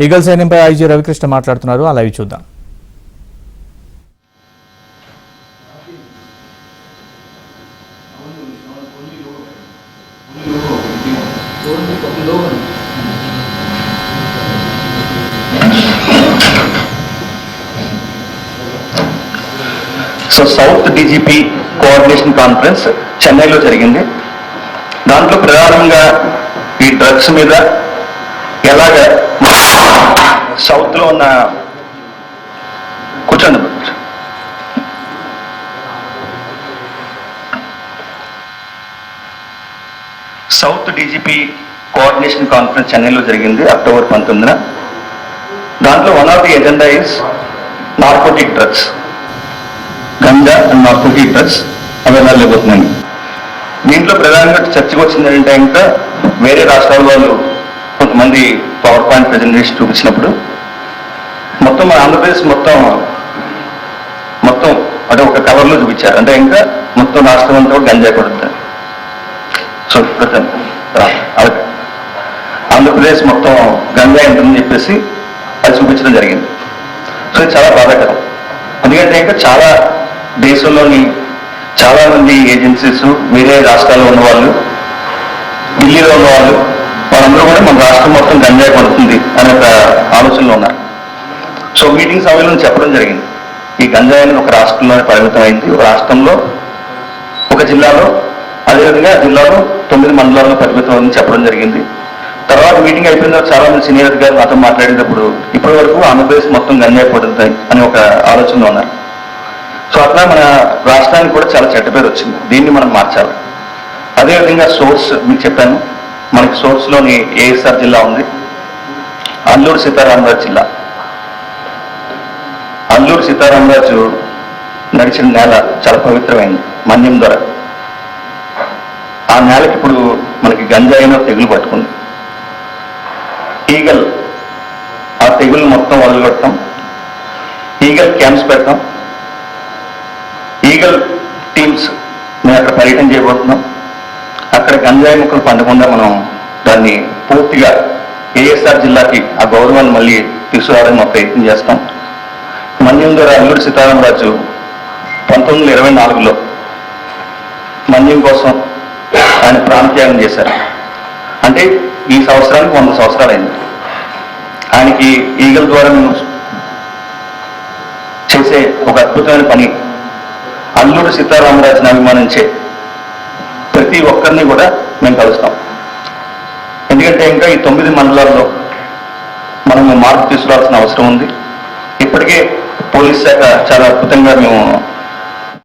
Eagle సైన్యంపై IG Ravikrishna మాట్లాడుతున్నారు. ఆ live చూద్దాం. So south DGP coordination conference చెన్నైలో జరిగింది. దాంట్లో ప్రధానంగా ఈ డ్రగ్స్ మీద ఎలాగ సౌత్లో ఉన్న కూర్చోండి సౌత్ డీజీపీ కోఆర్డినేషన్ కాన్ఫరెన్స్ చెన్నైలో జరిగింది అక్టోబర్ 19న. దాంట్లో one of the agenda is narcotic drugs, ganja and narcotic drugs అవి ఎలా లేకపోతున్నాయి. దీంట్లో ప్రధానంగా చర్చకు వచ్చింది ఏంటంటే, ఇంకా వేరే రాష్ట్రాల వాళ్ళు కొంతమంది పవర్ పాయింట్ ప్రెజెంటేషన్ చూపించినప్పుడు మొత్తం మన ఆంధ్రప్రదేశ్ మొత్తం అంటే ఒక కవర్లో చూపించారు. అంటే ఇంకా మొత్తం రాష్ట్రం అంతా కూడా గంజాయి పడుతుంది. సో ఆంధ్రప్రదేశ్ మొత్తం గంజాయి ఉంటుందని చెప్పేసి అది చూపించడం జరిగింది. సో ఇది చాలా బాధాకరం. ఎందుకంటే ఇంకా చాలా దేశంలోని చాలా మంది ఏజెన్సీస్, వేరే రాష్ట్రాల్లో ఉన్నవాళ్ళు, ఢిల్లీలో ఉన్నవాళ్ళు, వాళ్ళందరూ కూడా మన రాష్ట్రం మొత్తం గంజాయి పడుతుంది అనే ఒక ఆలోచనలో ఉన్నారు. సో మీటింగ్ సమయంలో చెప్పడం జరిగింది, ఈ గంజాయి అనేది ఒక రాష్ట్రంలోనే పరిమితం అయింది, ఒక రాష్ట్రంలో ఒక జిల్లాలో, అదేవిధంగా జిల్లాలో 9 మండలాల్లో పరిమితం అని చెప్పడం జరిగింది. తర్వాత మీటింగ్ అయిపోయిన తర్వాత చాలా మంది సీనియర్ గారు నాతో మాట్లాడేటప్పుడు ఇప్పటి వరకు ఆంధ్రప్రదేశ్ మొత్తం గంజాయి పడుతుంది అని ఒక ఆలోచనలో ఉన్నారు. సో అట్లా మన రాష్ట్రానికి కూడా చాలా చెడ్డ పేరు వచ్చింది. దీన్ని మనం మార్చాలి. అదేవిధంగా సోర్స్ మీకు చెప్పాను, మనకి సోర్స్లోని ఏఎస్ఆర్ జిల్లా ఉంది, అల్లూరు సీతారామరాజు జిల్లా. అల్లూరు సీతారామరాజు నడిచిన నేల చాలా పవిత్రమైంది, మన్యం ద్వారా. ఆ నేలకి ఇప్పుడు మనకి గంజాయిలో తెగులు పట్టుకుంది. ఈగల్ ఆ తెగులు మొత్తం వదిలిపెడతాం, ఈగల్ క్యాంప్స్ పెడతాం, ఈగల్ టీమ్స్ మేము అక్కడ పర్యటన చేయబోతున్నాం. అక్కడ గంజాయి మొక్కలు పండకుండా మనం దాన్ని పూర్తిగా ఏఎస్ఆర్ జిల్లాకి ఆ గౌరవాన్ని మళ్ళీ తీసుకురావడానికి ప్రయత్నం చేస్తాం. మన్యం ద్వారా అల్లూరి సీతారామరాజు 1924లో మన్యం కోసం ఆయన ప్రాణత్యాగం చేశారు. అంటే ఈ సంవత్సరానికి 100 సంవత్సరాలు అయింది. ఆయనకి ఈగల్ ద్వారా మేము చేసే ఒక అద్భుతమైన పని, అల్లూరి సీతారామరాజుని అభిమానించే ప్రతి ఒక్కరిని కూడా మేము కలుస్తాం. ఎందుకంటే ఇంకా ఈ 9 మండలాల్లో మనం మార్పు తీసుకురావాల్సిన అవసరం ఉంది. ఇప్పటికే పోలీస్ శాఖ చాలా అద్భుతంగా మేము